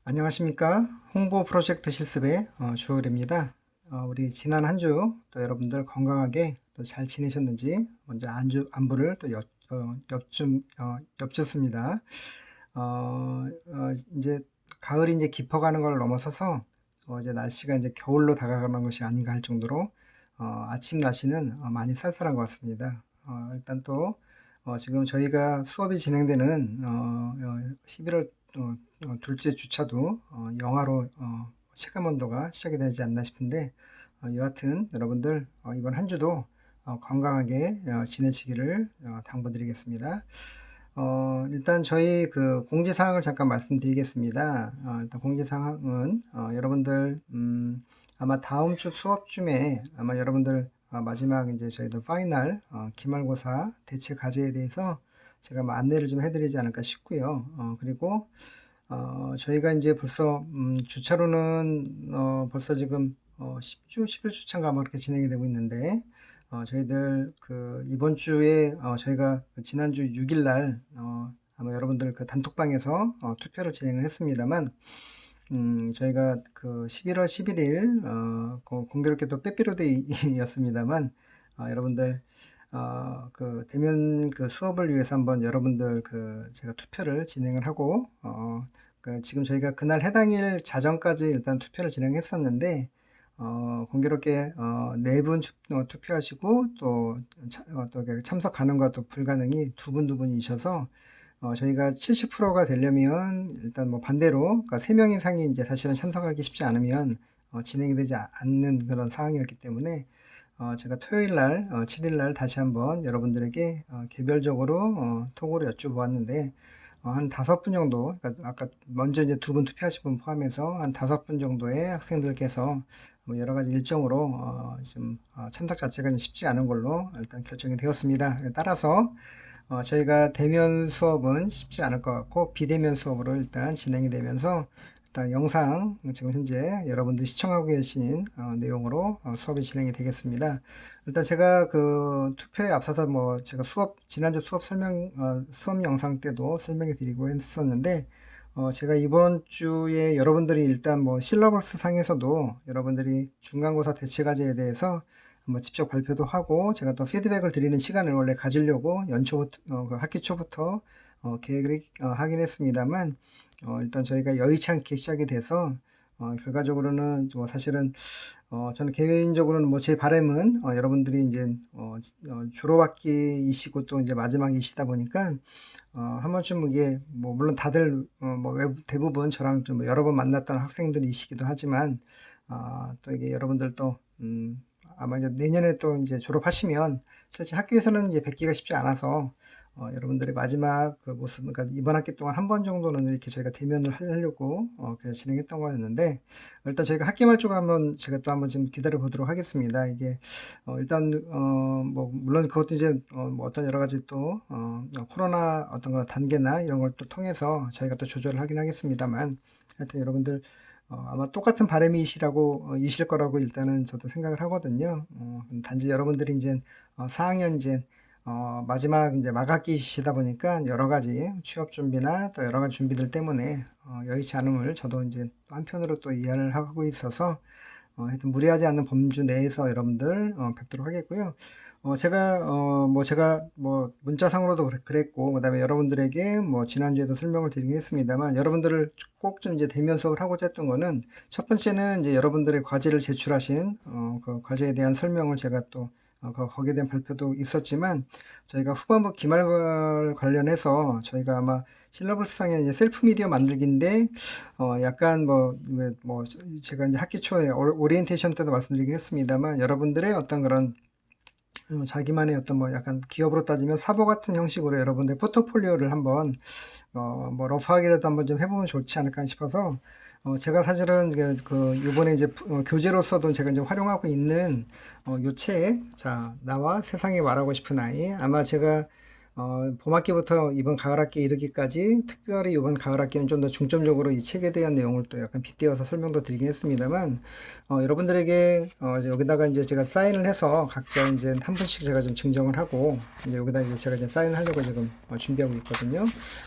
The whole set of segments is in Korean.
안녕하십니까. 홍보 프로젝트 실습의 주월입니다. 우리 지난 한 주 또 여러분들 건강하게 또 잘 지내셨는지 먼저 안부를 또 엽죽습니다. 이제 가을이 이제 깊어가는 걸 넘어서서 이제 날씨가 이제 겨울로 다가가는 것이 아닌가 할 정도로 아침 날씨는 많이 쌀쌀한 것 같습니다. 일단 또 지금 저희가 수업이 진행되는 11월 둘째 주차도 영하로 체감 온도가 시작이 되지 않나 싶은데, 여하튼 여러분들 이번 한 주도 건강하게 지내시기를 당부드리겠습니다. 일단 저희 그 공지사항을 잠깐 말씀드리겠습니다. 일단 공지사항은 여러분들 아마 다음 주 수업쯤에 아마 여러분들 마지막 이제 저희들 파이널 기말고사 대체 과제에 대해서 제가 뭐 안내를 좀 해드리지 않을까 싶고요. 그리고 저희가 이제 벌써 주차로는 벌써 지금 10주, 11주차인가 뭐 이렇게 진행이 되고 있는데, 저희들 그 이번 주에 저희가 그 지난주 6일 날 아마 여러분들 그 단톡방에서 투표를 진행을 했습니다만, 저희가 그 11월 11일 공교롭게 또 빼빼로데이였습니다만, 여러분들 그 대면 그 수업을 위해서 한번 여러분들 그 제가 투표를 진행을 하고 그 지금 저희가 그날 해당일 자정까지 일단 투표를 진행했었는데, 공교롭게 네 분 투표하시고 또, 또 참석 가능과 또 불가능이 두 분이셔서 저희가 70%가 되려면 일단 뭐 반대로 그러니까 3명 이상이 이제 사실은 참석하기 쉽지 않으면 진행이 되지 않는 그런 상황이었기 때문에 제가 토요일 날, 7일 날 다시 한번 여러분들에게 개별적으로 톡으로 여쭤보았는데, 한 5분 정도, 그러니까 아까 먼저 이제 2분 투표하신 분 포함해서 한 5분 정도의 학생들께서 뭐 여러 가지 일정으로 좀 참석 자체가 쉽지 않은 걸로 일단 결정이 되었습니다. 따라서 저희가 대면 수업은 쉽지 않을 것 같고 비대면 수업으로 일단 진행이 되면서 일단 영상 지금 현재 여러분들이 시청하고 계신 내용으로 수업이 진행이 되겠습니다. 일단 제가 그 투표에 앞서서 뭐 제가 지난주 수업 영상 때도 설명해 드리고 했었는데, 제가 이번 주에 여러분들이 일단 뭐 실러버스 상에서도 여러분들이 중간고사 대체과제에 대해서 뭐 직접 발표도 하고 제가 또 피드백을 드리는 시간을 원래 가지려고 연초부터 그 학기 초부터 계획을 하긴 했습니다만, 일단 저희가 여의치 않게 시작이 돼서 결과적으로는 뭐 사실은 저는 개인적으로는 뭐 제 바람은 여러분들이 이제 졸업학기이시고 또 이제 마지막이시다 보니까 한 번쯤 이게 뭐 물론 다들 뭐 대부분 저랑 좀 여러 번 만났던 학생들이시기도 하지만, 또 이게 여러분들 또 아마 이제 내년에 또 이제 졸업하시면 실제 학교에서는 이제 뵙기가 쉽지 않아서 여러분들의 마지막 그 모습, 그러니까 이번 학기 동안 한 번 정도는 이렇게 저희가 대면을 하려고 그래서 진행했던 거였는데, 일단 저희가 학기 말 쪽을 한번 제가 또 한번 좀 기다려 보도록 하겠습니다. 이게 일단 뭐 물론 그것도 이제 뭐 어떤 여러 가지 또 코로나 어떤 거 단계나 이런 걸 또 통해서 저희가 또 조절을 하긴 하겠습니다만, 하여튼 여러분들 아마 똑같은 바람이시라고 이실 거라고 일단은 저도 생각을 하거든요. 단지 여러분들이 이제 4학년 이제 마지막 이제 막학기시다 보니까 여러 가지 취업 준비나 또 여러 가지 준비들 때문에 여의치 않음을 저도 이제 한편으로 또 이해를 하고 있어서 하여튼 무리하지 않는 범주 내에서 여러분들 뵙도록 하겠고요. 제가 뭐 문자상으로도 그랬고, 그다음에 여러분들에게 뭐 지난주에도 설명을 드리긴 했습니다만, 여러분들을 꼭 좀 이제 대면 수업을 하고자 했던 거는 첫 번째는 이제 여러분들의 과제를 제출하신 그 과제에 대한 설명을 제가 또 거기에 대한 발표도 있었지만, 저희가 후반부 기말 관련해서 저희가 아마 실러버스상의 이제 셀프 미디어 만들기인데, 약간 뭐 제가 이제 학기 초에 오리엔테이션 때도 말씀드리긴 했습니다만, 여러분들의 어떤 그런 자기만의 어떤 뭐 약간 기업으로 따지면 사보 같은 형식으로 여러분들 포트폴리오를 한번 뭐 러프하게라도 한번 좀 해보면 좋지 않을까 싶어서, 제가 사실은 요번에 이제 교재로서도 제가 이제 활용하고 있는 요 책, 자, 나와 세상에 말하고 싶은 아이. 아마 제가 봄학기부터 이번 가을학기 이르기까지 특별히 이번 가을학기는 좀 더 중점적으로 이 책에 대한 내용을 또 약간 빗대어서 설명도 드리긴 했습니다만, 여러분들에게 이제 여기다가 이제 제가 사인을 해서 각자 이제 한 분씩 제가 좀 증정을 하고, 이제 여기다 이제 제가 이제 사인을 하려고 지금 준비하고 있거든요.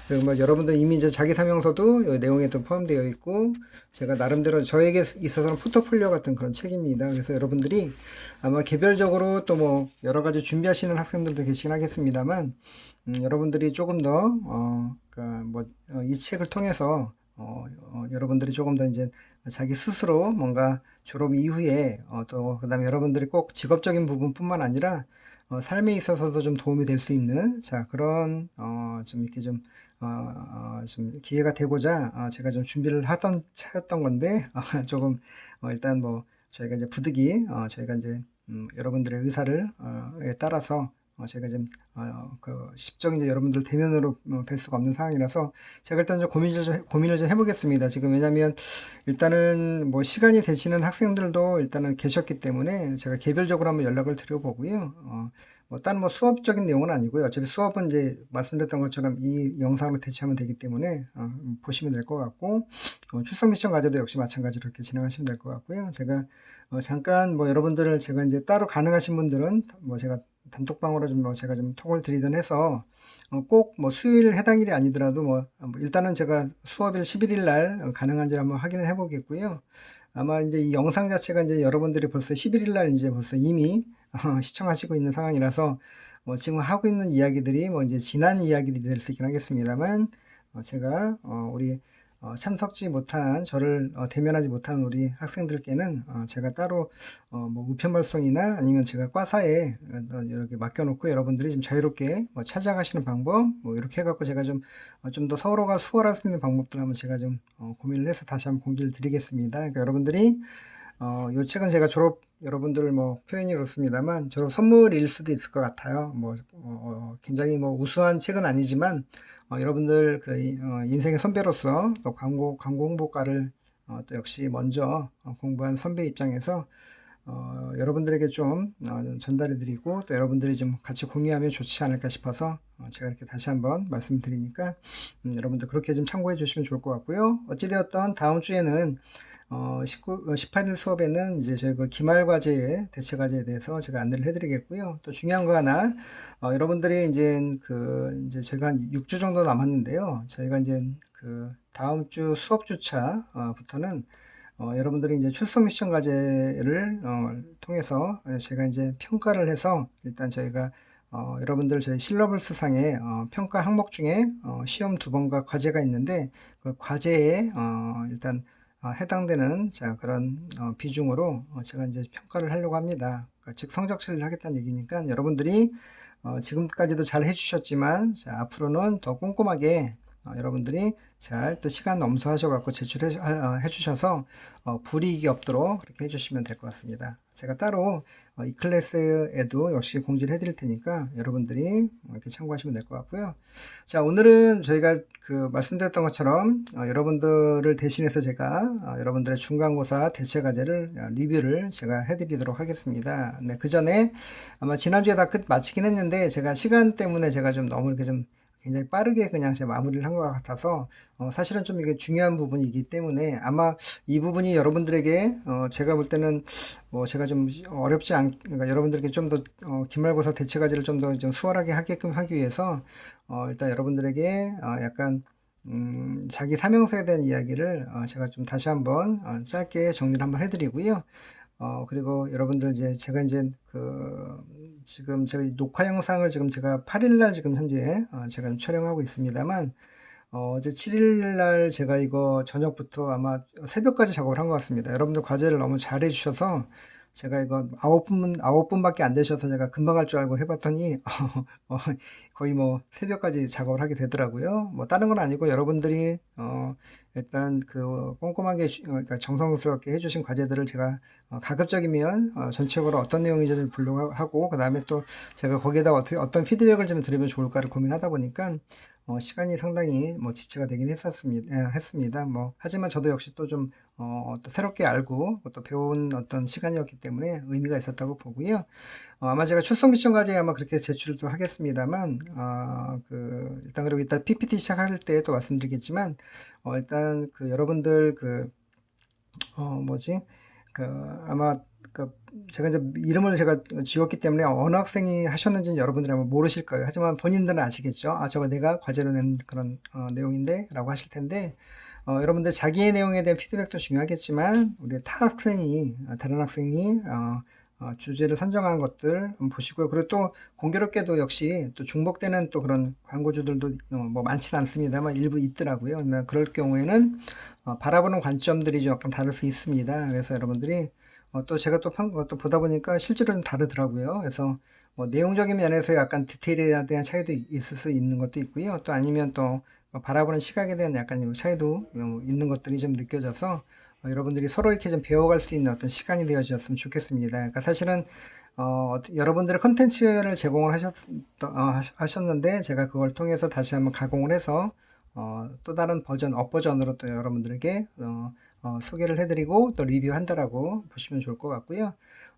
그리고 뭐 여러분들 이미 이제 자기 사명서도 이 내용에 또 포함되어 있고, 제가 나름대로 저에게 있어서는 포트폴리오 같은 그런 책입니다. 그래서 여러분들이 아마 개별적으로 또 뭐 여러 가지 준비하시는 학생들도 계시긴 하겠습니다만, 여러분들이 조금 더, 그러니까 뭐, 이 책을 통해서, 여러분들이 조금 더 이제 자기 스스로 뭔가 졸업 이후에, 또, 그 다음에 여러분들이 꼭 직업적인 부분뿐만 아니라, 삶에 있어서도 좀 도움이 될 수 있는, 자, 그런, 좀 이렇게 좀, 좀 기회가 되고자, 제가 좀 준비를 하던 차였던 건데, 조금, 일단 뭐, 저희가 이제 부득이, 저희가 이제, 여러분들의 의사를, 에 따라서, 제가 좀 십정 이제 여러분들 대면으로 뵐 수가 없는 상황이라서 제가 일단 좀 고민을 좀 해보겠습니다. 지금 왜냐면 일단은 뭐 시간이 되시는 학생들도 일단은 계셨기 때문에 제가 개별적으로 한번 연락을 드려보고요. 뭐 다른 뭐 수업적인 내용은 아니고요. 어차피 수업은 이제 말씀드렸던 것처럼 이 영상으로 대체하면 되기 때문에 보시면 될 것 같고, 출석 미션 과제도 역시 마찬가지로 이렇게 진행하시면 될 것 같고요. 제가 잠깐 뭐 여러분들을 제가 이제 따로 가능하신 분들은 뭐 제가 단톡방으로 좀 뭐 제가 좀 톡을 드리든 해서 꼭 뭐 수요일 해당일이 아니더라도 뭐 일단은 제가 수업일 11일 날 가능한지 한번 확인을 해 보겠고요. 아마 이제 이 영상 자체가 이제 여러분들이 벌써 11일 날 이제 벌써 이미 시청하시고 있는 상황이라서 지금 하고 있는 이야기들이 뭐 이제 지난 이야기들이 될 수 있긴 하겠습니다만, 제가 우리 참석지 못한 저를 대면하지 못한 우리 학생들께는 제가 따로 뭐 우편발송이나 아니면 제가 과사에 이렇게 맡겨놓고 여러분들이 좀 자유롭게 뭐 찾아가시는 방법 뭐 이렇게 해갖고 제가 좀 좀 더 서로가 수월할 수 있는 방법들 한번 제가 좀 고민을 해서 다시 한번 공지를 드리겠습니다. 그러니까 여러분들이 요 책은 제가 졸업 여러분들 뭐 표현이 그렇습니다만 졸업 선물일 수도 있을 것 같아요. 뭐 굉장히 뭐 우수한 책은 아니지만 여러분들 그 인생의 선배로서 또 광고 홍보과를 또 역시 먼저 공부한 선배 입장에서 여러분들에게 좀 전달해 드리고 또 여러분들이 좀 같이 공유하면 좋지 않을까 싶어서 제가 이렇게 다시 한번 말씀드리니까 여러분들 그렇게 좀 참고해 주시면 좋을 것 같고요. 어찌되었던 다음 주에는 18일 수업에는 이제 저희 그 기말 과제의 대체 과제에 대해서 제가 안내를 해드리겠고요. 또 중요한 거 하나, 여러분들이 이제 제가 한 6주 정도 남았는데요. 저희가 이제 그 다음 주 수업 주차부터는 여러분들이 이제 출석 미션 과제를 통해서 제가 이제 평가를 해서 일단 저희가 여러분들 저희 실러블스 상의 평가 항목 중에 시험 2번과 과제가 있는데 그 과제에 일단 해당되는 자 그런 비중으로 제가 이제 평가를 하려고 합니다. 그러니까 즉 성적 처리를 하겠다는 얘기니까 여러분들이 지금까지도 잘 해주셨지만 자, 앞으로는 더 꼼꼼하게 여러분들이 잘 또 시간 넘수하셔갖고 제출해 주셔서 불이익이 없도록 그렇게 해주시면 될 것 같습니다. 제가 따로 이 클래스에도 역시 공지를 해드릴 테니까 여러분들이 이렇게 참고하시면 될 것 같고요. 자, 오늘은 저희가 그 말씀드렸던 것처럼 여러분들을 대신해서 제가 여러분들의 중간고사 대체 과제를 리뷰를 제가 해드리도록 하겠습니다. 네, 그 전에 아마 지난주에 다 마치긴 했는데 제가 시간 때문에 제가 좀 너무 이렇게 좀 굉장히 빠르게 그냥 제가 마무리를 한 것 같아서 사실은 좀 이게 중요한 부분이기 때문에 아마 이 부분이 여러분들에게 제가 볼 때는 뭐 제가 좀 어렵지 않 그러니까 여러분들께 좀 더 기말고사 대체 과제를 좀 더 좀 수월하게 하게끔 하기 위해서 일단 여러분들에게 약간 자기 사명서에 대한 이야기를 제가 좀 다시 한번 짧게 정리를 한번 해드리고요. 그리고 여러분들 이제 제가 이제 지금 저희 녹화 영상을 지금 제가 8일 날 지금 현재 제가 좀 촬영하고 있습니다만 어제 7일 날 제가 이거 저녁부터 아마 새벽까지 작업을 한 것 같습니다. 여러분들 과제를 너무 잘해 주셔서 제가 이거 9분밖에 안 되셔서 제가 금방 할 줄 알고 해봤더니 거의 뭐 새벽까지 작업을 하게 되더라고요. 뭐 다른 건 아니고 여러분들이 일단 그 꼼꼼하게 그러니까 정성스럽게 해주신 과제들을 제가 가급적이면 전체적으로 어떤 내용인지를 분석하고 그 다음에 또 제가 거기에다 어떤 피드백을 좀 드리면 좋을까를 고민하다 보니까 시간이 상당히 뭐 지체가 되긴 했습니다. 뭐 하지만 저도 역시 또 좀 또 새롭게 알고 또 배운 어떤 시간이었기 때문에 의미가 있었다고 보고요. 아마 제가 출석 미션까지 아마 그렇게 제출도 하겠습니다만, 일단 그리고 이따 PPT 시작할 때 또 말씀드리겠지만, 일단 여러분들 뭐지? 그 아마 그 제가 이제 이름을 제가 지웠기 때문에 어느 학생이 하셨는지는 여러분들이 아마 모르실 거예요. 하지만 본인들은 아시겠죠? 아, 저거 내가 과제로 낸 그런 내용인데 라고 하실 텐데, 여러분들 자기의 내용에 대한 피드백도 중요하겠지만 우리 타 학생이 다른 학생이 주제를 선정한 것들 한번 보시고요. 그리고 또 공교롭게도 역시 또 중복되는 또 그런 광고주들도 뭐 많지는 않습니다만 일부 있더라고요. 그러면 그럴 경우에는 바라보는 관점들이 좀 약간 다를 수 있습니다. 그래서 여러분들이 또 제가 또 보다 보니까 실제로 좀 다르더라고요. 그래서 뭐 내용적인 면에서 약간 디테일에 대한 차이도 있을 수 있는 것도 있고요. 또 아니면 또 바라보는 시각에 대한 약간 차이도 있는 것들이 좀 느껴져서 여러분들이 서로 이렇게 좀 배워갈 수 있는 어떤 시간이 되어주셨으면 좋겠습니다. 그러니까 사실은 여러분들의 컨텐츠를 제공을 하셨는데 제가 그걸 통해서 다시 한번 가공을 해서 또 다른 버전, 업버전으로 또 여러분들에게 소개를 해드리고 또 리뷰한다라고 보시면 좋을 것 같고요.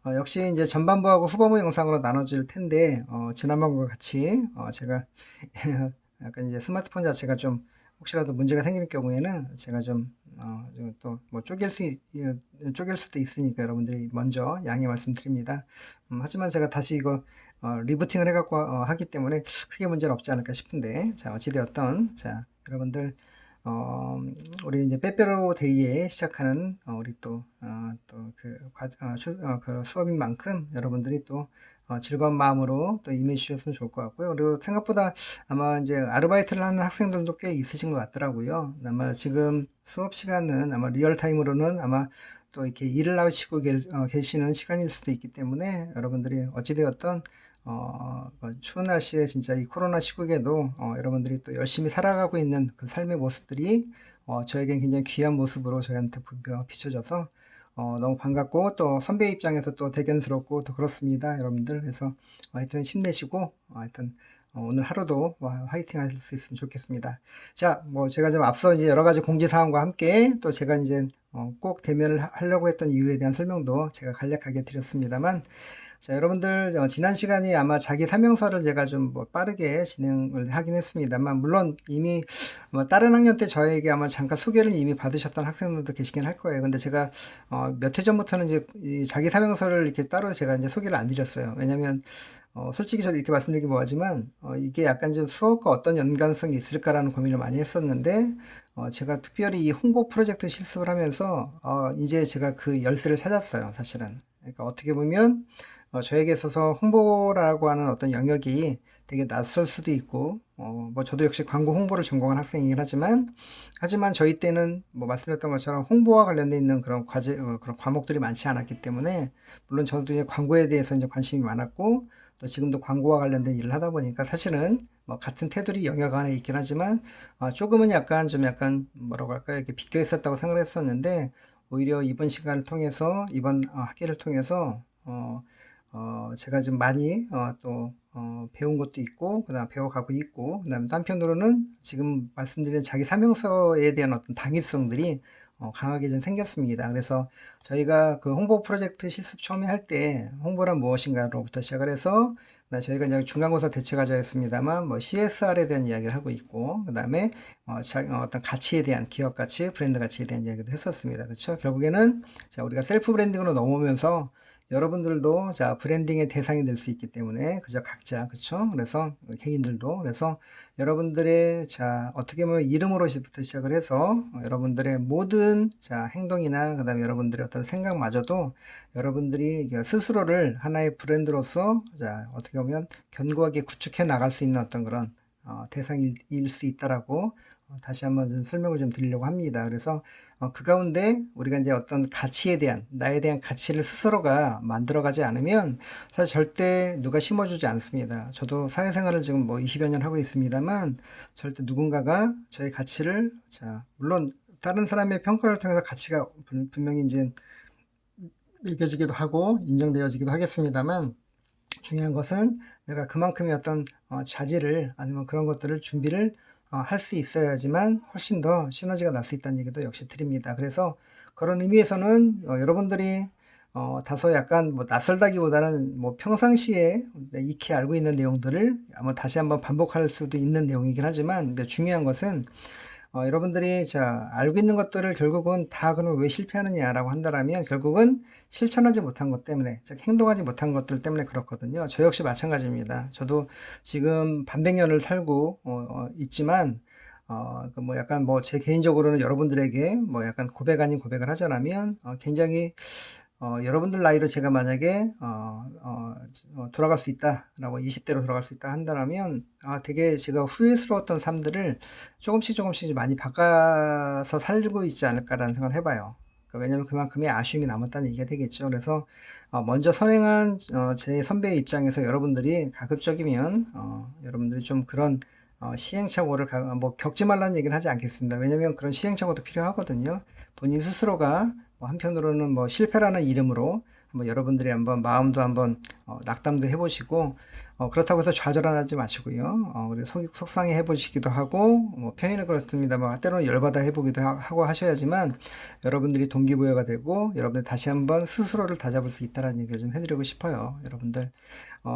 역시 이제 전반부하고 후반부 영상으로 나눠질 텐데 지난번과 같이 제가 약간 이제 스마트폰 자체가 좀 혹시라도 문제가 생길 경우에는 제가 좀 또 뭐 쪼갤 수도 있으니까 여러분들이 먼저 양해 말씀드립니다. 하지만 제가 다시 이거 리부팅을 해갖고 하기 때문에 크게 문제는 없지 않을까 싶은데, 자, 어찌되었던, 자, 여러분들, 우리 이제 빼빼로 데이에 시작하는 우리 그 수업인 만큼 여러분들이 또 즐거운 마음으로 또 임해 주셨으면 좋을 것 같고요. 그리고 생각보다 아마 이제 아르바이트를 하는 학생들도 꽤 있으신 것 같더라고요. 아마 지금 수업 시간은 아마 리얼타임으로는 아마 또 이렇게 일을 하시고 계시는 시간일 수도 있기 때문에 여러분들이 어찌되었던 추운 날씨에 진짜 이 코로나 시국에도 여러분들이 또 열심히 살아가고 있는 그 삶의 모습들이 저에겐 굉장히 귀한 모습으로 저희한테 비춰져서 너무 반갑고 또 선배 입장에서 또 대견스럽고 또 그렇습니다, 여러분들. 그래서 하여튼 힘내시고 하여튼 오늘 하루도 화이팅 하실 수 있으면 좋겠습니다. 자, 뭐 제가 좀 앞서 이제 여러 가지 공지사항과 함께 또 제가 이제 꼭 대면을 하려고 했던 이유에 대한 설명도 제가 간략하게 드렸습니다만, 자, 여러분들, 지난 시간이 아마 자기 사명서를 제가 좀 뭐 빠르게 진행을 하긴 했습니다만, 물론 이미 아마 다른 학년 때 저에게 아마 잠깐 소개를 이미 받으셨던 학생들도 계시긴 할 거예요. 근데 제가 몇 해 전부터는 이제 이 자기 사명서를 이렇게 따로 제가 이제 소개를 안 드렸어요. 왜냐면 솔직히 저도 이렇게 말씀드리기 뭐하지만 이게 약간 좀 수업과 어떤 연관성이 있을까라는 고민을 많이 했었는데, 제가 특별히 이 홍보 프로젝트 실습을 하면서 이제 제가 그 열쇠를 찾았어요, 사실은. 그러니까 어떻게 보면 저에게 있어서 홍보라고 하는 어떤 영역이 되게 낯설 수도 있고, 뭐 저도 역시 광고 홍보를 전공한 학생이긴 하지만 저희 때는 뭐 말씀드렸던 것처럼 홍보와 관련돼 있는 그런 그런 과목들이 많지 않았기 때문에, 물론 저도 이제 광고에 대해서 이제 관심이 많았고, 또 지금도 광고와 관련된 일을 하다 보니까 사실은 뭐 같은 테두리 영역 안에 있긴 하지만, 조금은 약간 뭐라고 할까요? 이렇게 비껴 있었다고 생각했었는데, 오히려 이번 시간을 통해서, 이번 학기를 통해서, 제가 좀 많이 배운 것도 있고, 그다음 배워가고 있고, 그다음 한편으로는 지금 말씀드린 자기 사명서에 대한 어떤 당위성들이 강하게 좀 생겼습니다. 그래서 저희가 그 홍보 프로젝트 실습 처음에 할 때 홍보란 무엇인가로부터 시작을 해서, 저희가 이제 중간고사 대체과제였습니다만 뭐 CSR에 대한 이야기를 하고 있고, 그다음에 어떤 가치에 대한 기업 가치, 브랜드 가치에 대한 이야기도 했었습니다. 그렇죠? 결국에는 자, 우리가 셀프 브랜딩으로 넘어오면서 여러분들도 자 브랜딩의 대상이 될 수 있기 때문에 그저 각자 그렇죠. 그래서 개인들도 그래서 여러분들의 자 어떻게 보면 이름으로부터 시작을 해서 여러분들의 모든 자 행동이나 그다음에 여러분들의 어떤 생각마저도 여러분들이 스스로를 하나의 브랜드로서 자 어떻게 보면 견고하게 구축해 나갈 수 있는 어떤 그런 대상일 수 있다라고 다시 한번 좀 설명을 좀 드리려고 합니다. 그래서 그 가운데 우리가 이제 어떤 가치에 대한, 나에 대한 가치를 스스로가 만들어가지 않으면 사실 절대 누가 심어주지 않습니다. 저도 사회생활을 지금 뭐 20여 년 하고 있습니다만 절대 누군가가 저의 가치를, 자, 물론 다른 사람의 평가를 통해서 가치가 분명히 이제 매겨지기도 하고 인정되어지기도 하겠습니다만, 중요한 것은 내가 그만큼의 어떤 자질을 아니면 그런 것들을 준비를 할 수 있어야지만 훨씬 더 시너지가 날 수 있다는 얘기도 역시 드립니다. 그래서 그런 의미에서는 여러분들이 다소 약간 뭐 낯설다기보다는 뭐 평상시에 익히 알고 있는 내용들을 아마 다시 한번 반복할 수도 있는 내용이긴 하지만, 근데 중요한 것은 여러분들이 자 알고 있는 것들을 결국은 다 그럼 왜 실패하느냐라고 한다라면, 결국은 실천하지 못한 것 때문에, 즉 행동하지 못한 것들 때문에 그렇거든요. 저 역시 마찬가지입니다. 저도 지금 반백년을 살고 있지만 그 뭐 약간 뭐 제 개인적으로는 여러분들에게 뭐 약간 고백 아닌 고백을 하자면, 굉장히 여러분들 나이로 제가 만약에 돌아갈 수 있다라고, 20대로 돌아갈 수 있다 한다면, 되게 제가 후회스러웠던 삶들을 조금씩 많이 바꿔서 살고 있지 않을까라는 생각을 해봐요. 왜냐면 그만큼의 아쉬움이 남았다는 얘기가 되겠죠. 그래서 먼저 선행한 제 선배의 입장에서 여러분들이 가급적이면 여러분들이 좀 그런 시행착오를 뭐 겪지 말라는 얘기는 하지 않겠습니다. 왜냐면 그런 시행착오도 필요하거든요. 본인 스스로가 한편으로는 뭐 실패라는 이름으로 한번 여러분들이 한번 마음도 한번 낙담도 해보시고, 그렇다고 해서 좌절하지 마시고요. 그리고 속상해 해보시기도 하고, 뭐 표현은 그렇습니다. 뭐 때로는 열받아 해보기도 하고 하셔야지만 여러분들이 동기부여가 되고, 여러분들 다시 한번 스스로를 다잡을 수 있다는 얘기를 좀 해드리고 싶어요. 여러분들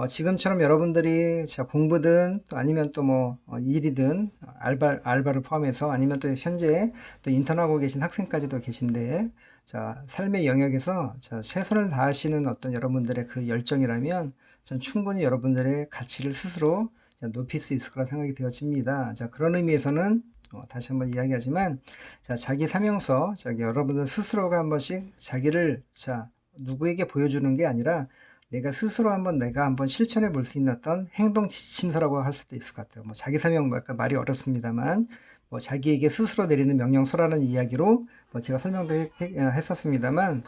지금처럼 여러분들이 자 공부든 또 아니면 또 뭐 일이든 알바를 포함해서, 아니면 또 현재 또 인턴하고 계신 학생까지도 계신데, 자 삶의 영역에서 자 최선을 다하시는 어떤 여러분들의 그 열정이라면, 전 충분히 여러분들의 가치를 스스로 높일 수 있을 거라 생각이 되어집니다. 자 그런 의미에서는 다시 한번 이야기하지만, 자 자기 사명서, 자 여러분들 스스로가 한 번씩 자기를 자 누구에게 보여주는 게 아니라 내가 스스로 내가 한번 실천해 볼 수 있는 어떤 행동 지침서라고 할 수도 있을 것 같아요. 뭐 자기 설명, 뭐 약간 말이 어렵습니다만, 뭐 자기에게 스스로 내리는 명령서라는 이야기로 뭐 제가 설명도 했었습니다만,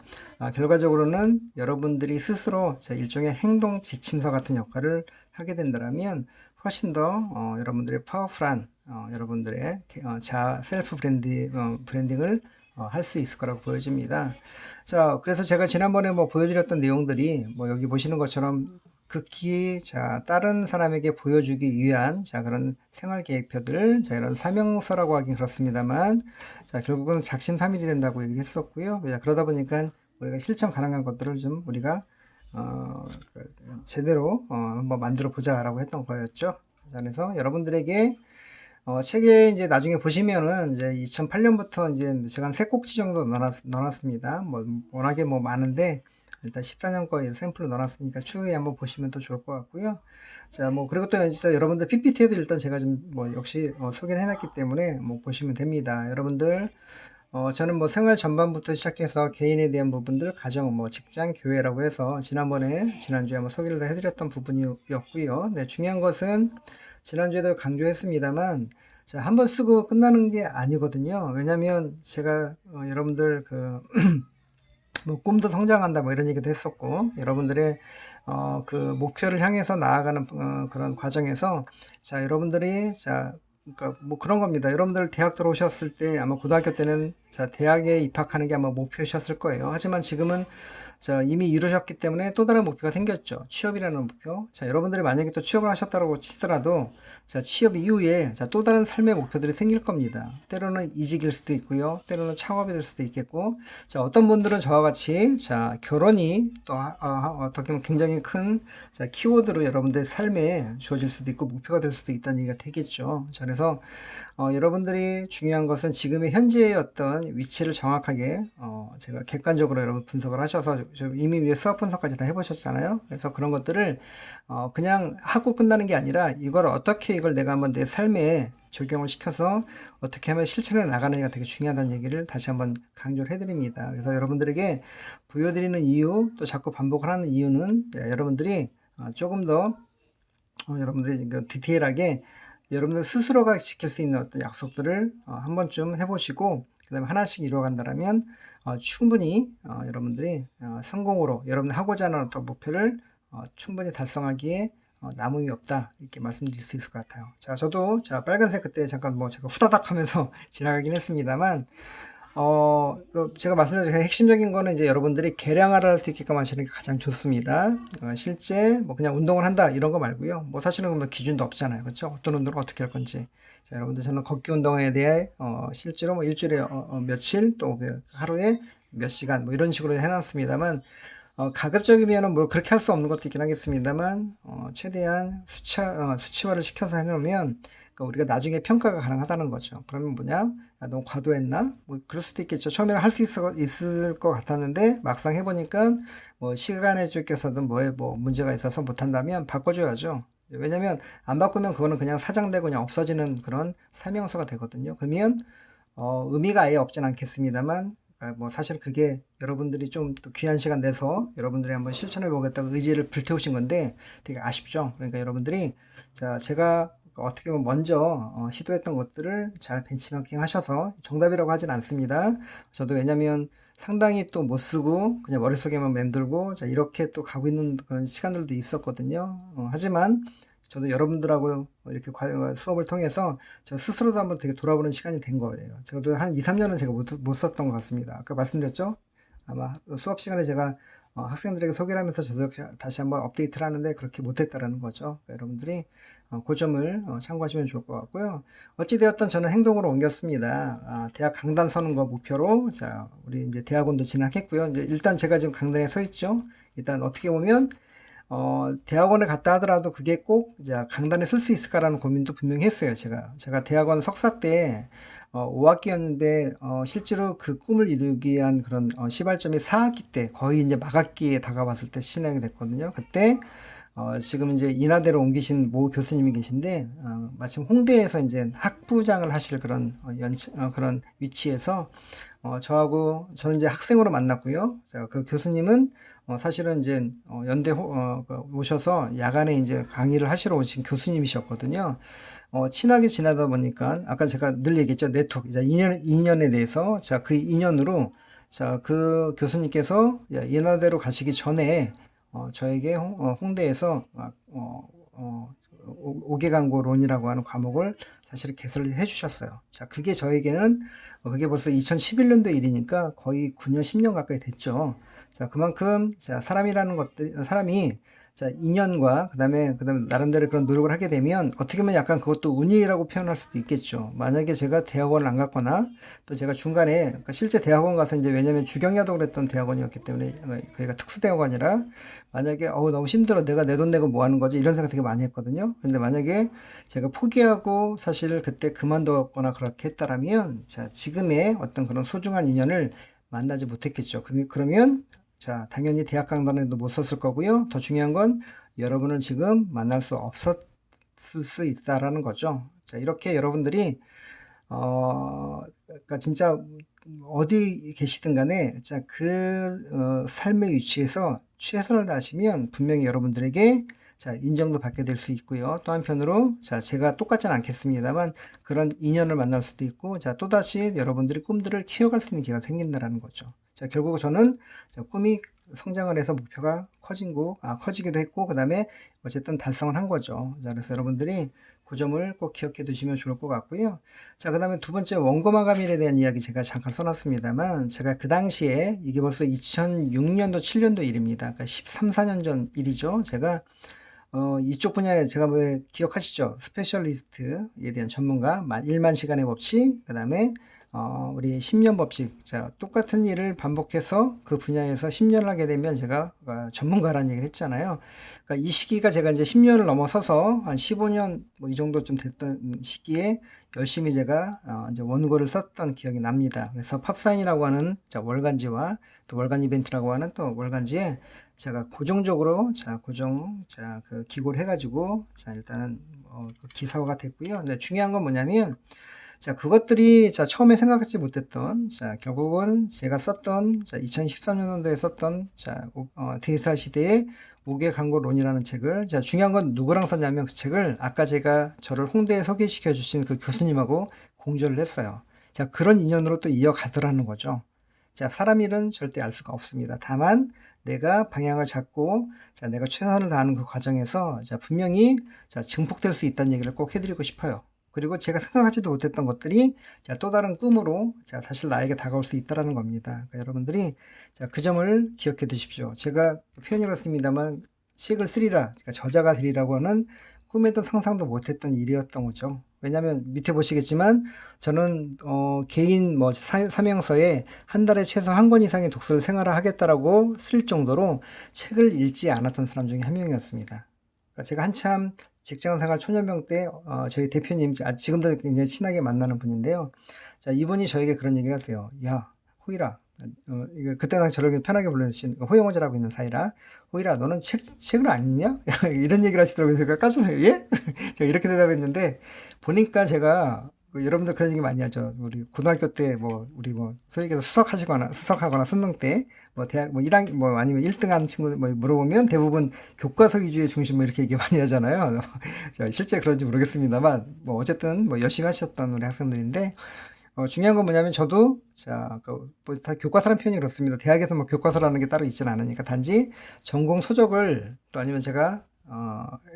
결과적으로는 여러분들이 스스로 일종의 행동 지침서 같은 역할을 하게 된다면, 훨씬 더 여러분들의 파워풀한 여러분들의 셀프 브랜딩을 할 수 있을 거라고 보여집니다. 자, 그래서 제가 지난번에 뭐 보여드렸던 내용들이 뭐 여기 보시는 것처럼 극히 자 다른 사람에게 보여주기 위한 자 그런 생활 계획표들, 자 이런 사명서라고 하긴 그렇습니다만, 자 결국은 작심삼일이 된다고 얘기를 했었고요. 그러다 보니까 우리가 실천 가능한 것들을 좀 우리가 제대로 한번 만들어 보자라고 했던 거였죠. 그래서 여러분들에게 책에 이제 나중에 보시면은 이제 2008년부터 이제 제가 한 3꼭지 정도 넣어놨습니다. 뭐 워낙에 뭐 많은데 일단 14년 거에 샘플로 넣어놨으니까 추후에 한번 보시면 또 좋을 것 같고요. 자, 뭐 그리고 또 진짜 여러분들 PPT에도 일단 제가 좀 뭐 역시 소개를 해놨기 때문에 뭐 보시면 됩니다. 여러분들 저는 뭐 생활 전반부터 시작해서 개인에 대한 부분들, 가정, 뭐 직장, 교회라고 해서 지난주에 한번 소개를 다 해드렸던 부분이었고요. 네, 중요한 것은 지난주에도 강조했습니다만, 자, 한번 쓰고 끝나는 게 아니거든요. 왜냐면 제가 여러분들 뭐 꿈도 성장한다 뭐 이런 얘기도 했었고, 여러분들의 그 목표를 향해서 나아가는 그런 과정에서 자 여러분들이 자 그러니까 뭐 그런 겁니다. 여러분들 대학 들어오셨을 때 아마 고등학교 때는 자 대학에 입학하는 게 아마 목표셨을 거예요. 하지만 지금은 자 이미 이루셨기 때문에 또 다른 목표가 생겼죠. 취업이라는 목표. 자 여러분들이 만약에 또 취업을 하셨다고 치더라도 자 취업 이후에 자 또 다른 삶의 목표들이 생길 겁니다. 때로는 이직일 수도 있고요, 때로는 창업이 될 수도 있겠고, 자 어떤 분들은 저와 같이 자 결혼이 또 어떻게 보면 굉장히 큰 자 키워드로 여러분들의 삶에 주어질 수도 있고 목표가 될 수도 있다는 얘기가 되겠죠. 자 그래서 여러분들이 중요한 것은 지금의 현재의 어떤 위치를 정확하게 제가 객관적으로 여러분 분석을 하셔서 이미 위에 수학 분석까지 다 해보셨잖아요. 그래서 그런 것들을 그냥 하고 끝나는 게 아니라 이걸 어떻게 이걸 내가 한번 내 삶에 적용을 시켜서 어떻게 하면 실천해 나가느냐가 되게 중요하다는 얘기를 다시 한번 강조를 해드립니다. 그래서 여러분들에게 보여드리는 이유, 또 자꾸 반복을 하는 이유는 여러분들이 조금 더 여러분들이 디테일하게 여러분들 스스로가 지킬 수 있는 어떤 약속들을 한 번쯤 해보시고 그 다음에 하나씩 이루어간다면 충분히 여러분들이 성공으로 여러분들 하고자 하는 어떤 목표를 충분히 달성하기에 남음이 없다, 이렇게 말씀드릴 수 있을 것 같아요. 자 저도 자 빨간색 그때 잠깐 뭐 제가 후다닥 하면서 지나가긴 했습니다만 제가 말씀드린 핵심적인 거는 이제 여러분들이 계량화를 할 수 있게끔 하시는 게 가장 좋습니다. 실제 뭐 그냥 운동을 한다 이런 거 말고요. 뭐 사실은 뭐 기준도 없잖아요. 그렇죠? 어떤 운동을 어떻게 할 건지. 자, 여러분들 저는 걷기 운동에 대해 실제로 뭐 일주일에 며칠 또 하루에 몇 시간 뭐 이런 식으로 해놨습니다만 가급적이면은 뭐 그렇게 할 수 없는 것도 있긴 하겠습니다만 최대한 수치화를 시켜서 해놓으면 그러니까 우리가 나중에 평가가 가능하다는 거죠. 그러면 뭐냐? 아, 너무 과도했나? 뭐 그럴 수도 있겠죠. 처음에는 할 수 있을 것 같았는데 막상 해보니까 뭐 시간에 쫓겨서든 뭐에 뭐 문제가 있어서 못한다면 바꿔줘야죠. 왜냐면 안 바꾸면 그거는 그냥 사장되고 그냥 없어지는 그런 사명서가 되거든요. 그러면 의미가 아예 없진 않겠습니다만 뭐 사실 그게 여러분들이 좀 또 귀한 시간 내서 여러분들이 한번 실천해 보겠다고 의지를 불태우신 건데 되게 아쉽죠. 그러니까 여러분들이 자 제가 어떻게 보면 먼저 시도했던 것들을 잘 벤치마킹 하셔서 정답이라고 하진 않습니다. 저도 왜냐면 상당히 또 못 쓰고 그냥 머릿속에만 맴돌고 자 이렇게 또 가고 있는 그런 시간들도 있었거든요. 하지만 저도 여러분들하고 이렇게 수업을 통해서 저 스스로도 한번 되게 돌아보는 시간이 된 거예요. 저도 한 2, 3년은 제가 못 썼던 것 같습니다. 아까 말씀드렸죠? 아마 수업 시간에 제가 학생들에게 소개를 하면서 저도 다시 한번 업데이트를 하는데 그렇게 못했다라는 거죠. 그러니까 여러분들이 그 점을 참고하시면 좋을 것 같고요. 어찌되었든 저는 행동으로 옮겼습니다. 대학 강단 서는 거 목표로 자 우리 이제 대학원도 진학했고요. 이제 일단 제가 지금 강단에 서 있죠. 일단 어떻게 보면 대학원에 갔다 하더라도 그게 꼭 이제 강단에 쓸 수 있을까라는 고민도 분명히 했어요. 제가 대학원 석사 때 5학기였는데 실제로 그 꿈을 이루기 위한 그런 시발점이 4학기 때 거의 이제 막학기에 다가왔을 때 진행이 됐거든요. 그때 지금 이제 인하대로 옮기신 모 교수님이 계신데 마침 홍대에서 이제 학부장을 하실 그런 그런 위치에서 저는 이제 학생으로 만났고요. 자, 그 교수님은 사실은 이제 연대 오셔서 야간에 이제 강의를 하시러 오신 교수님이셨거든요. 친하게 지내다 보니까 아까 제가 늘 얘기했죠. 네트워크. 자, 인연에 대해서 자, 그 인연으로 자, 그 교수님께서 인하대로 가시기 전에 저에게 홍대에서 5개 광고론이라고 하는 과목을 사실 개설을 해 주셨어요. 자, 그게 저에게는 그게 벌써 2011년도 일이니까 거의 9년, 10년 가까이 됐죠. 자, 그만큼 자, 사람이 자, 인연과 그다음에 나름대로 그런 노력을 하게 되면 어떻게 보면 약간 그것도 운이라고 표현할 수도 있겠죠. 만약에 제가 대학원을 안 갔거나 또 제가 중간에 그러니까 실제 대학원 가서 이제 왜냐면 주경야독을 했던 대학원이었기 때문에 거기가 특수대학원이라 만약에 너무 힘들어 내가 내 돈 내고 뭐 하는 거지 이런 생각 되게 많이 했거든요. 근데 만약에 제가 포기하고 사실 그때 그만뒀거나 그렇게 했다라면 자 지금의 어떤 그런 소중한 인연을 만나지 못했겠죠. 그러면 자 당연히 대학 강단에도 못 썼을 거고요. 더 중요한 건 여러분을 지금 만날 수 없었을 수 있다라는 거죠. 자 이렇게 여러분들이 그러니까 진짜 어디 계시든 간에 자, 삶의 위치에서 최선을 다하시면 분명히 여러분들에게 자, 인정도 받게 될 수 있고요. 또 한편으로 자, 제가 똑같진 않겠습니다만 그런 인연을 만날 수도 있고 자, 또다시 여러분들의 꿈들을 키워갈 수 있는 기회가 생긴다는 거죠. 자, 결국 저는 자, 꿈이 성장을 해서 목표가 커지기도 했고 그 다음에 어쨌든 달성을 한 거죠. 자, 그래서 여러분들이 그 점을 꼭 기억해 두시면 좋을 것 같고요. 자, 그 다음에 두 번째 원고 마감일에 대한 이야기 제가 잠깐 써놨습니다만 제가 그 당시에 이게 벌써 2006년도 7년도 일입니다. 그러니까 13, 14년 전 일이죠. 제가 이쪽 분야에 제가 왜 기억하시죠? 스페셜리스트에 대한 전문가, 1만 시간의 법칙, 그 다음에 우리 10년 법칙. 자, 똑같은 일을 반복해서 그 분야에서 10년을 하게 되면 제가 전문가라는 얘기를 했잖아요. 그러니까 이 시기가 제가 이제 10년을 넘어서서 한 15년 뭐 이 정도쯤 됐던 시기에 열심히 제가 이제 원고를 썼던 기억이 납니다. 그래서 팝사인이라고 하는 자, 월간지와 또 월간 이벤트라고 하는 또 월간지에 제가 고정적으로 그 기고를 해가지고 자 일단은 그 기사화가 됐고요. 근데 중요한 건 뭐냐면 자 그것들이 자 처음에 생각하지 못했던 자 결국은 제가 썼던 자 2013년도에 썼던 자 디지털 시대의 5개 광고론이라는 책을 자 중요한 건 누구랑 썼냐면 그 책을 아까 제가 저를 홍대에 소개시켜 주신 그 교수님하고 공조를 했어요. 자 그런 인연으로 또 이어가더라는 거죠. 자 사람 일은 절대 알 수가 없습니다. 다만 내가 방향을 잡고 자 내가 최선을 다하는 그 과정에서 자 분명히 자 증폭될 수 있다는 얘기를 꼭 해드리고 싶어요. 그리고 제가 생각하지도 못했던 것들이 자, 또 다른 꿈으로 자, 사실 나에게 다가올 수 있다라는 겁니다. 그러니까 여러분들이 자, 그 점을 기억해 두십시오. 제가 표현이 그렇습니다만 책을 쓰리라, 그러니까 저자가 되리라고 하는 꿈에도 상상도 못했던 일이었던 거죠. 왜냐하면 밑에 보시겠지만 저는 개인 뭐 사명서에 한 달에 최소 한 권 이상의 독서를 생활하겠다라고 쓸 정도로 책을 읽지 않았던 사람 중에 한 명이었습니다. 그러니까 제가 한참 직장생활 초년병 때 저희 대표님 지금도 굉장히 친하게 만나는 분인데요. 자, 이분이 저에게 그런 얘기를 하세요. 야, 호이라. 이거 그때 당시 저를 편하게 불러주신 호영호자라고 있는 사이라, 호이라 너는 책을 안 읽냐? 이런 얘기를 하시더라고요. 제가 깜짝 놀랐어요. 예? 제가 이렇게 대답했는데 보니까 제가 여러분들 그런 얘기 많이 하죠. 우리 고등학교 때 뭐 우리 뭐 소위 얘기해서 수석하거나 수능 때 뭐 대학 뭐 1학 뭐 아니면 1등한 친구들 뭐 물어보면 대부분 교과서 위주의 중심 뭐 이렇게 얘기 많이 하잖아요. 실제 그런지 모르겠습니다만 뭐 어쨌든 뭐 열심히 하셨던 우리 학생들인데 중요한 건 뭐냐면 저도 자, 뭐다 교과서라는 표현이 그렇습니다. 대학에서 뭐 교과서라는 게 따로 있지는 않으니까 단지 전공 서적을 또 아니면 제가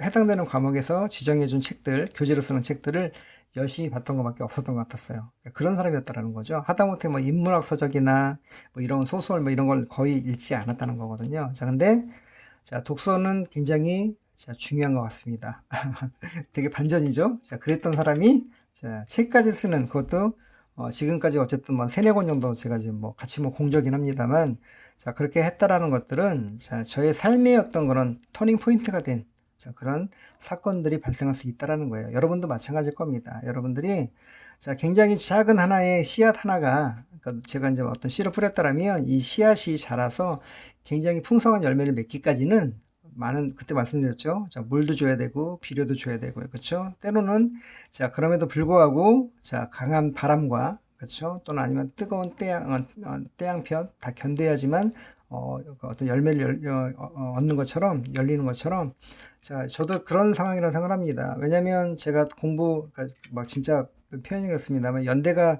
해당되는 과목에서 지정해준 책들, 교재로 쓰는 책들을 열심히 봤던 것밖에 없었던 것 같았어요. 그러니까 그런 사람이었다라는 거죠. 하다못해 뭐 인문학 서적이나 뭐 이런 소설 뭐 이런 걸 거의 읽지 않았다는 거거든요. 자, 근데 자, 독서는 굉장히 자, 중요한 것 같습니다. 되게 반전이죠. 자, 그랬던 사람이 자, 책까지 쓰는 그것도 지금까지 어쨌든 뭐 세네 권 정도 제가 지금 뭐 같이 뭐 공적이긴 합니다만 자, 그렇게 했다라는 것들은 자, 저의 삶의 어떤 그런 터닝 포인트가 된 자, 그런 사건들이 발생할 수 있다라는 거예요. 여러분도 마찬가지일 겁니다. 여러분들이 자, 굉장히 작은 하나의 씨앗 하나가 그러니까 제가 이제 어떤 씨를 뿌렸다라면 이 씨앗이 자라서 굉장히 풍성한 열매를 맺기까지는 많은 그때 말씀드렸죠. 자, 물도 줘야 되고 비료도 줘야 되고요. 그렇죠? 때로는 자, 그럼에도 불구하고 자, 강한 바람과 그렇죠? 또는 아니면 뜨거운 태양편 다 견뎌야지만 그 어떤 열매를 얻는 것처럼 열리는 것처럼 자, 저도 그런 상황이라고 생각합니다. 왜냐하면 제가 그러니까 막 진짜 표현이 그렇습니다만 연대가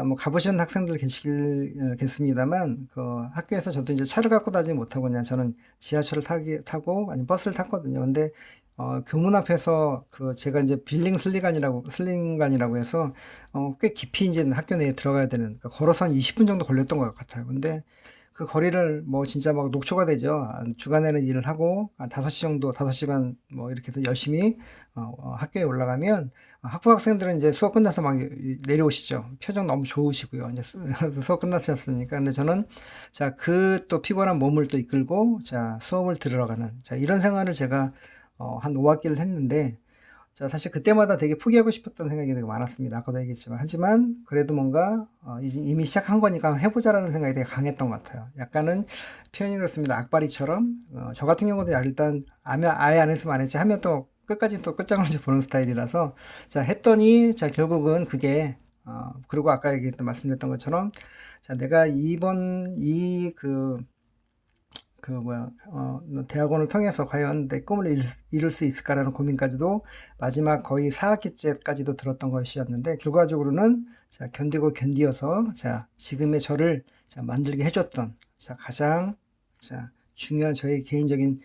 아마 가보신 학생들 계시겠습니다만 그 학교에서 저도 이제 차를 갖고 다니지 못하고 그냥 저는 지하철을 타고 아니면 버스를 탔거든요. 근데 교문 앞에서 제가 이제 슬링간이라고 해서 꽤 깊이 이제 학교 내에 들어가야 되는 그러니까 걸어서 한 20분 정도 걸렸던 것 같아요. 근데 그 거리를 뭐 진짜 막 녹초가 되죠. 주간에는 일을 하고 한 5시 정도, 5시 반 뭐 이렇게 해서 열심히 학교에 올라가면 학부 학생들은 이제 수업 끝나서 막 내려오시죠. 표정 너무 좋으시고요. 이제 수업 끝났었으니까. 근데 저는 자, 또 피곤한 몸을 또 이끌고 자, 수업을 들으러 가는 자, 이런 생활을 제가 한 5학기를 했는데 자, 사실 그때마다 되게 포기하고 싶었던 생각이 되게 많았습니다. 아까도 얘기했지만. 하지만 그래도 뭔가 이미 시작한 거니까 해보자라는 생각이 되게 강했던 것 같아요. 약간은 표현이 그렇습니다. 악바리처럼 저 같은 경우도 일단 아예 안 했으면 안 했지 하면 또 끝까지 또 끝장을 보는 스타일이라서 자, 했더니 자, 결국은 그게 그리고 아까 말씀드렸던 것처럼 자, 내가 이번 대학원을 통해서 과연 내 꿈을 이룰 수 있을까라는 고민까지도 마지막 거의 4학기째까지도 들었던 것이었는데, 결과적으로는 자, 견디어서 자, 지금의 저를 자, 만들게 해줬던 자, 가장 자, 중요한 저의 개인적인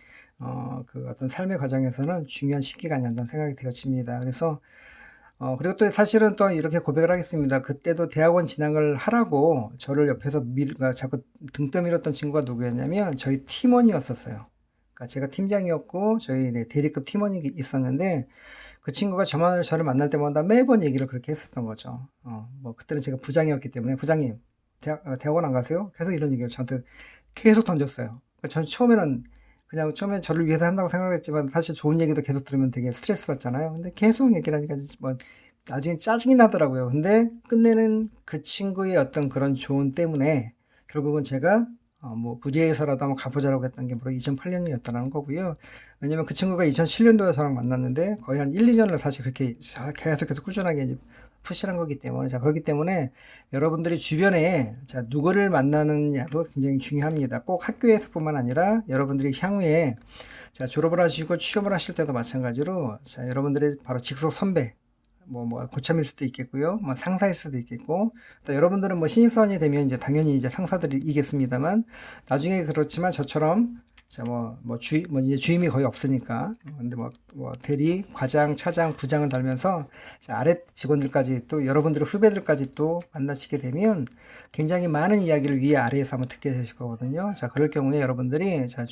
어떤 삶의 과정에서는 중요한 시기가 아니었나 생각이 되어집니다. 그래서 그리고 또 사실은 또 이렇게 고백을 하겠습니다. 그때도 대학원 진학을 하라고 저를 옆에서 자꾸 등 떠밀었던 친구가 누구였냐면 저희 팀원이었었어요. 그러니까 제가 팀장이었고 저희 대리급 팀원이 있었는데 그 친구가 저를 만날 때마다 매번 얘기를 그렇게 했었던 거죠. 뭐 그때는 제가 부장이었기 때문에 부장님 대학원 안 가세요? 계속 이런 얘기를 저한테 계속 던졌어요. 그러니까 전 처음엔 저를 위해서 한다고 생각했지만 사실 좋은 얘기도 계속 들으면 되게 스트레스 받잖아요. 근데 계속 얘기를 하니까 뭐 나중에 짜증이 나더라고요. 근데 끝내는 그 친구의 어떤 그런 조언 때문에 결국은 제가 뭐 무리해서라도 한번 가보자라고 했던 게 바로 2008년이었다는 거고요. 왜냐면 그 친구가 2007년도에 저랑 만났는데 거의 한 1, 2년을 사실 그렇게 계속해서 꾸준하게 이제 푸시한 거기 때문에 자, 그렇기 때문에 여러분들이 주변에 자, 누구를 만나느냐도 굉장히 중요합니다. 꼭 학교에서뿐만 아니라 여러분들이 향후에 자, 졸업을 하시고 취업을 하실 때도 마찬가지로 자, 여러분들의 바로 직속 선배 뭐 고참일 수도 있겠고요. 뭐 상사일 수도 있겠고, 또 여러분들은 뭐 신입사원이 되면 이제 당연히 이제 상사들이겠습니다만, 나중에 그렇지만 저처럼 자, 이제 주임이 거의 없으니까. 근데 대리, 과장, 차장, 부장을 달면서 자, 아래 직원들까지 또 여러분들의 후배들까지 또 만나시게 되면 굉장히 많은 이야기를 위에 아래에서 한번 듣게 되실 거거든요. 자, 그럴 경우에 여러분들이 자,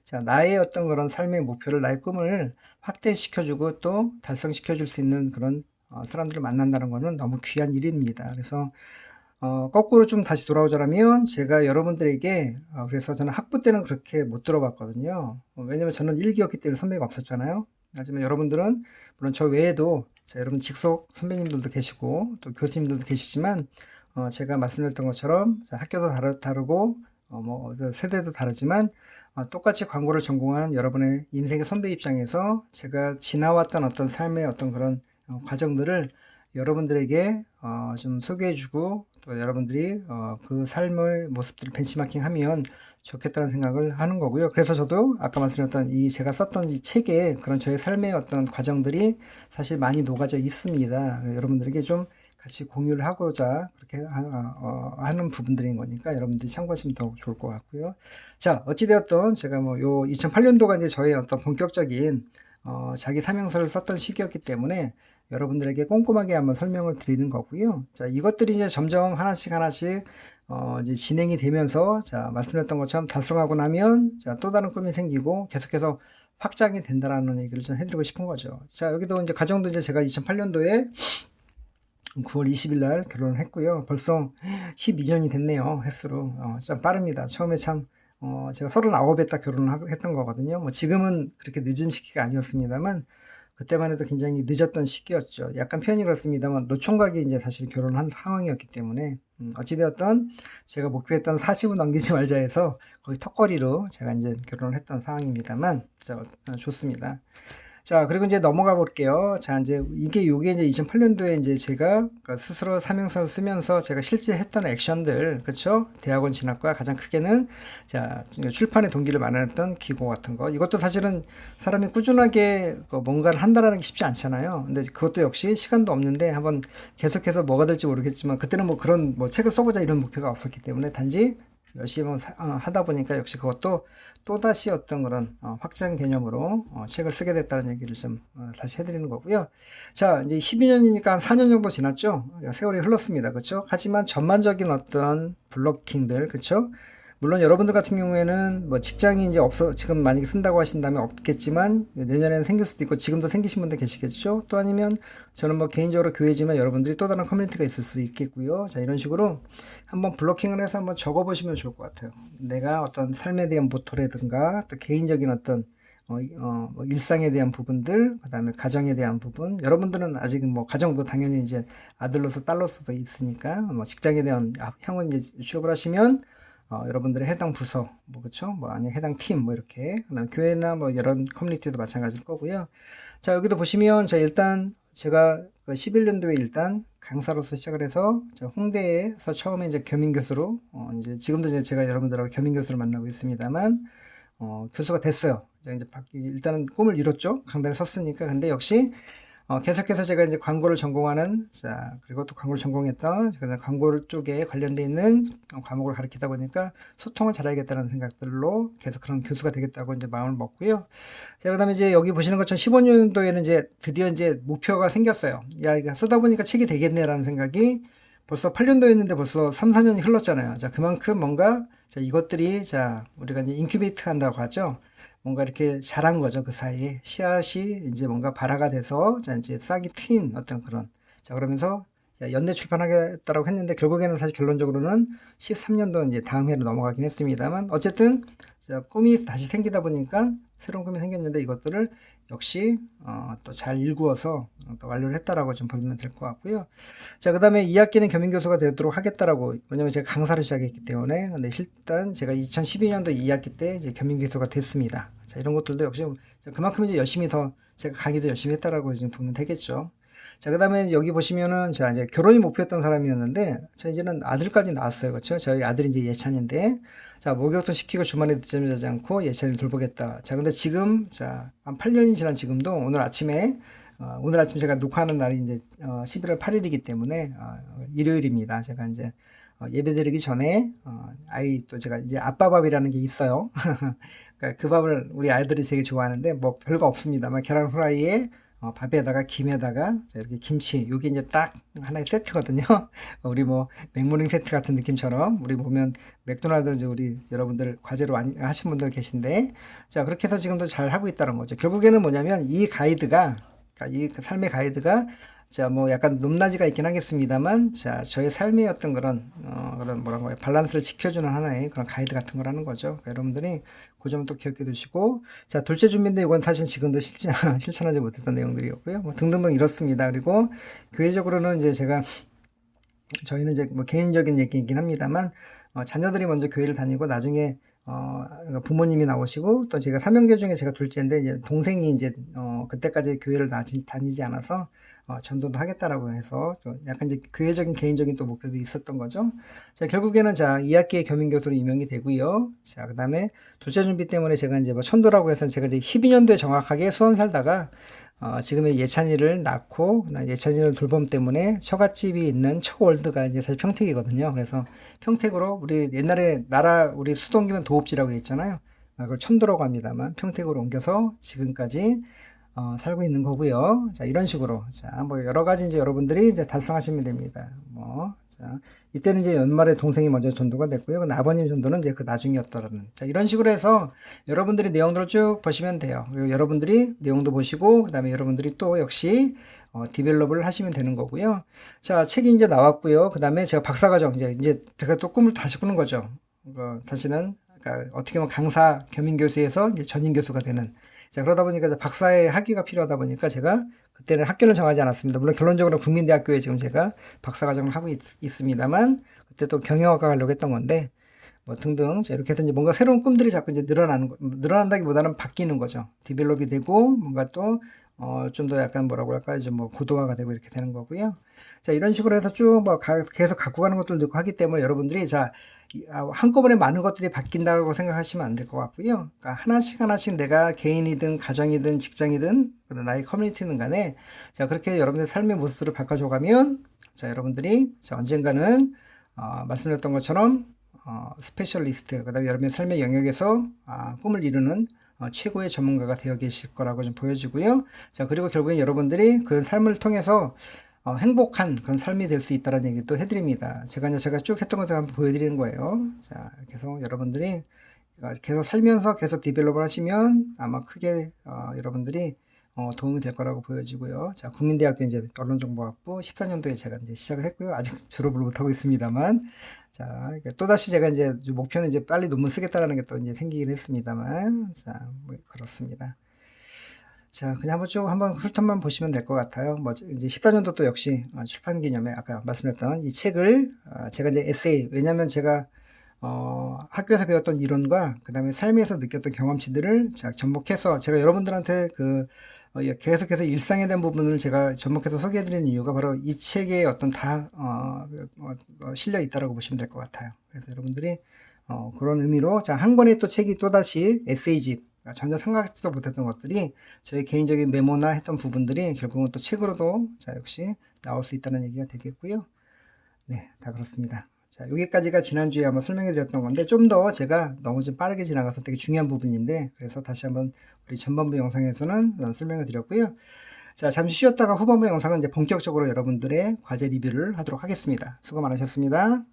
자, 나의 어떤 그런 삶의 목표를, 나의 꿈을 확대시켜주고 또 달성시켜줄 수 있는 그런 사람들을 만난다는 것은 너무 귀한 일입니다. 그래서 거꾸로 좀 다시 돌아오자면 제가 여러분들에게 그래서 저는 학부 때는 그렇게 못 들어봤거든요. 왜냐면 저는 1기였기 때문에 선배가 없었잖아요. 하지만 여러분들은 물론 저 외에도 자, 여러분 직속 선배님들도 계시고 또 교수님들도 계시지만 제가 말씀드렸던 것처럼 자, 학교도 다르고 세대도 다르지만 똑같이 광고를 전공한 여러분의 인생의 선배 입장에서 제가 지나왔던 어떤 삶의 어떤 그런 과정들을 여러분들에게 좀 소개해주고 또 여러분들이 그 삶의 모습들을 벤치마킹하면 좋겠다는 생각을 하는 거고요. 그래서 저도 아까 말씀드렸던 이 제가 썼던 이 책에 그런 저의 삶의 어떤 과정들이 사실 많이 녹아져 있습니다. 여러분들에게 좀 같이 공유를 하고자 그렇게 하는 부분들인 거니까 여러분들이 참고하시면 더 좋을 것 같고요. 자, 어찌되었던 제가 요 2008년도가 이제 저의 어떤 본격적인 자기 사명서를 썼던 시기였기 때문에 여러분들에게 꼼꼼하게 한번 설명을 드리는 거고요. 자, 이것들이 이제 점점 하나씩 이제 진행이 되면서 자, 말씀드렸던 것처럼 달성하고 나면 자, 또 다른 꿈이 생기고 계속해서 확장이 된다라는 얘기를 좀 해드리고 싶은 거죠. 자, 여기도 이제 가정도 이제 제가 2008년도에 9월 20일 날 결혼을 했고요. 벌써 12년이 됐네요. 횟수로. 참 빠릅니다. 처음에 참, 제가 39에 딱 결혼을 했던 거거든요. 지금은 그렇게 늦은 시기가 아니었습니다만, 그때만 해도 굉장히 늦었던 시기였죠. 약간 표현이 그렇습니다만, 노총각이 이제 사실 결혼한 상황이었기 때문에, 어찌되었던 제가 목표했던 40은 넘기지 말자 해서 거의 턱걸이로 제가 이제 결혼을 했던 상황입니다만, 좋습니다. 자, 그리고 이제 넘어가 볼게요. 자, 요게 이제 2008년도에 이제 제가 스스로 사명서를 쓰면서 제가 실제 했던 액션들, 그쵸? 대학원 진학과 가장 크게는, 자, 출판의 동기를 마련했던 기고 같은 거. 이것도 사실은 사람이 꾸준하게 뭔가를 한다라는 게 쉽지 않잖아요. 근데 그것도 역시 시간도 없는데 한번 계속해서 뭐가 될지 모르겠지만, 그때는 그런 책을 써보자 이런 목표가 없었기 때문에 단지 열심히 하다 보니까 역시 그것도 또다시 어떤 그런 확장 개념으로 책을 쓰게 됐다는 얘기를 좀 다시 해드리는 거고요. 자, 이제 12년이니까 한 4년 정도 지났죠. 세월이 흘렀습니다. 그렇죠? 하지만 전반적인 어떤 블로킹들, 그렇죠? 물론 여러분들 같은 경우에는 직장이 이제 지금 만약에 쓴다고 하신다면 없겠지만 내년에는 생길 수도 있고 지금도 생기신 분들 계시겠죠. 또 아니면 저는 개인적으로 교회지만 여러분들이 또 다른 커뮤니티가 있을 수도 있겠고요. 자, 이런 식으로 한번 블로킹을 해서 한번 적어 보시면 좋을 것 같아요. 내가 어떤 삶에 대한 모토라든가 또 개인적인 어떤 일상에 대한 부분들, 그 다음에 가정에 대한 부분. 여러분들은 아직은 가정도 당연히 이제 아들로서 딸로서도 있으니까, 직장에 대한, 형은 이제 취업을 하시면, 여러분들의 해당 부서, 그쵸? 아니, 해당 팀, 이렇게. 그 다음에 교회나 이런 커뮤니티도 마찬가지일 거고요. 자, 여기도 보시면, 일단, 제가 11년도에 일단 강사로서 시작을 해서, 홍대에서 처음에 이제 겸임교수로, 이제 지금도 이제 제가 여러분들하고 겸임교수를 만나고 있습니다만, 교수가 됐어요. 이제 일단은 꿈을 이뤘죠. 강단에 섰으니까. 근데 역시 계속해서 제가 이제 광고를 전공하는, 자, 그리고 또 광고를 전공했던, 광고 쪽에 관련되어 있는 과목을 가르치다 보니까 소통을 잘해야겠다는 생각들로 계속 그런 교수가 되겠다고 이제 마음을 먹고요. 자, 그 다음에 이제 여기 보시는 것처럼 15년도에는 이제 드디어 이제 목표가 생겼어요. 야, 이거 쓰다 보니까 책이 되겠네라는 생각이 벌써 8년도였는데 벌써 3, 4년이 흘렀잖아요. 자, 그만큼 뭔가, 자, 이것들이, 자, 우리가 이제 인큐베이트 한다고 하죠. 뭔가 이렇게 자란 거죠. 그 사이에 씨앗이 이제 뭔가 발화가 돼서 자 이제 싹이 트인 어떤 그런 자 그러면서 연내 출판하겠다라고 했는데 결국에는 사실 결론적으로는 13년도 이제 다음 해로 넘어가긴 했습니다만 어쨌든 자, 꿈이 다시 생기다 보니까 새로운 꿈이 생겼는데 이것들을 역시 또 잘 일구어서 또 완료를 했다라고 좀 보면 될 것 같고요. 자, 그 다음에 2학기는 겸임교수가 되도록 하겠다라고, 왜냐면 제가 강사를 시작했기 때문에, 근데 일단 제가 2012년도 2학기 때 이제 겸임교수가 됐습니다. 자, 이런 것들도 역시 그만큼 이제 열심히 제가 강의도 열심히 했다라고 지금 보면 되겠죠. 자, 그 다음에 여기 보시면은, 자, 이제 결혼이 목표였던 사람이었는데, 저 이제는 아들까지 낳았어요. 그렇죠? 저희 아들이 이제 예찬인데, 자, 목욕도 시키고 주말에 늦잠 자지 않고 예찬이를 돌보겠다. 자, 근데 지금, 자, 한 8년이 지난 지금도 오늘 아침에 제가 녹화하는 날이 이제 11월 8일이기 때문에 일요일입니다. 제가 이제 예배 드리기 전에 아이 또 제가 이제 아빠밥이라는 게 있어요. 그러니까 그 밥을 우리 아이들이 되게 좋아하는데 뭐 별거 없습니다만 계란 후라이에 밥에다가 김에다가 이렇게 김치 요게 이제 딱 하나의 세트거든요. 우리 뭐 맥모닝 세트 같은 느낌처럼 우리 보면 맥도날드 우리 여러분들 과제로 많이 하신 분들 계신데 자 그렇게 해서 지금도 잘 하고 있다는 거죠. 결국에는 뭐냐면 이 가이드가 그러니까 이 삶의 가이드가 자, 뭐 약간 높낮이가 있긴 하겠습니다만, 자, 저의 삶의 어떤 그런 뭐라고 해요, 밸런스를 지켜주는 하나의 그런 가이드 같은 거라는 거죠. 그러니까 여러분들이 그 점을 또 기억해 두시고, 자, 둘째 준비인데 이건 사실 지금도 실천하지 못했던 내용들이었고요. 뭐 등등등 이렇습니다. 그리고 교회적으로는 이제 저희는 이제 뭐 개인적인 얘기이긴 합니다만, 자녀들이 먼저 교회를 다니고 나중에 그러니까 부모님이 나오시고 또 제가 삼형제 중에 제가 둘째인데 이제 동생이 이제 그때까지 교회를 다니지 않아서 전도도 하겠다라고 해서 좀 약간 이제 교회적인 개인적인 또 목표도 있었던 거죠. 자, 결국에는 자 2학기에 교민교수로 임명이 되고요. 자, 그다음에 둘째 준비 때문에 제가 이제 뭐 천도라고 해서 제가 이제 12년도에 정확하게 수원 살다가 지금의 예찬이를 낳고 예찬이를 돌봄 때문에 처갓집이 있는 처월드가 이제 사실 평택이거든요. 그래서 평택으로 우리 옛날에 우리 수동기면 도읍지라고 했잖아요. 그걸 천도라고 합니다만 평택으로 옮겨서 지금까지 살고 있는 거고요. 자, 이런 식으로. 자, 뭐 여러 가지 이제 여러분들이 이제 달성하시면 됩니다. 자, 이때는 이제 연말에 동생이 먼저 전도가 됐고요. 그 아버님 전도는 이제 그 나중이었다라는. 자, 이런 식으로 해서 여러분들이 내용들을 쭉 보시면 돼요. 그리고 여러분들이 내용도 보시고, 그 다음에 여러분들이 또 역시 디벨롭을 하시면 되는 거고요. 자, 책이 이제 나왔고요. 그 다음에 제가 박사과정, 이제 제가 또 꿈을 다시 꾸는 거죠. 다시는, 그러니까 어떻게 보면 강사, 겸임교수에서 이제 전임교수가 되는. 자, 그러다 보니까 박사의 학위가 필요하다 보니까 제가 그때는 학교를 정하지 않았습니다. 물론 결론적으로 국민대학교에 지금 제가 박사과정을 하고 있습니다만, 그때 또 경영학과 가려고 했던 건데, 뭐 등등. 자, 이렇게 해서 이제 뭔가 새로운 꿈들이 자꾸 이제 늘어난다기보다는 바뀌는 거죠. 디벨롭이 되고, 뭔가 또, 좀 더 약간 뭐라고 할까요? 좀 뭐 고도화가 되고 이렇게 되는 거고요. 자, 이런 식으로 해서 쭉 뭐 계속 갖고 가는 것들도 있고 하기 때문에 여러분들이 한꺼번에 많은 것들이 바뀐다고 생각하시면 안 될 것 같고요. 그러니까 하나씩 하나씩 내가 개인이든 가정이든 직장이든 나의 커뮤니티든 간에 자, 그렇게 여러분들의 삶의 모습들을 바꿔줘가면 자, 여러분들이 자, 언젠가는 말씀드렸던 것처럼 스페셜리스트, 그 다음에 여러분의 삶의 영역에서 꿈을 이루는 최고의 전문가가 되어 계실 거라고 좀 보여지고요. 자, 그리고 결국엔 여러분들이 그런 삶을 통해서 행복한 그런 삶이 될 수 있다는 얘기 또 해드립니다. 제가 쭉 했던 것을 한번 보여드리는 거예요. 자, 이렇게 해서 여러분들이 계속 살면서 계속 디벨롭을 하시면 아마 크게 여러분들이 도움이 될 거라고 보여지고요. 자, 국민대학교 이제 언론정보학부 14년도에 제가 이제 시작을 했고요. 아직 졸업을 못하고 있습니다만. 자, 또다시 제가 이제 목표는 이제 빨리 논문 쓰겠다라는 게 또 이제 생기긴 했습니다만. 자, 뭐 그렇습니다. 자, 그냥 한번 훑어만 보시면 될 것 같아요. 뭐, 이제 14년도 또 역시 출판 기념에 아까 말씀드렸던 이 책을, 제가 이제 에세이, 왜냐면 제가, 학교에서 배웠던 이론과 그 다음에 삶에서 느꼈던 경험치들을 접목해서 제가 여러분들한테 계속해서 일상에 대한 부분을 제가 접목해서 소개해드리는 이유가 바로 이 책에 어떤 실려 있다라고 보시면 될 것 같아요. 그래서 여러분들이, 그런 의미로, 자, 한 권의 또 책이 또다시 에세이집, 전혀 생각지도 못했던 것들이 저희 개인적인 메모나 했던 부분들이 결국은 또 책으로도 자 역시 나올 수 있다는 얘기가 되겠고요. 네, 다 그렇습니다. 자, 여기까지가 지난주에 한번 설명해 드렸던 건데 좀 더 제가 너무 좀 빠르게 지나가서 되게 중요한 부분인데 그래서 다시 한번 우리 전반부 영상에서는 설명해 드렸고요. 자, 잠시 쉬었다가 후반부 영상은 이제 본격적으로 여러분들의 과제 리뷰를 하도록 하겠습니다. 수고 많으셨습니다.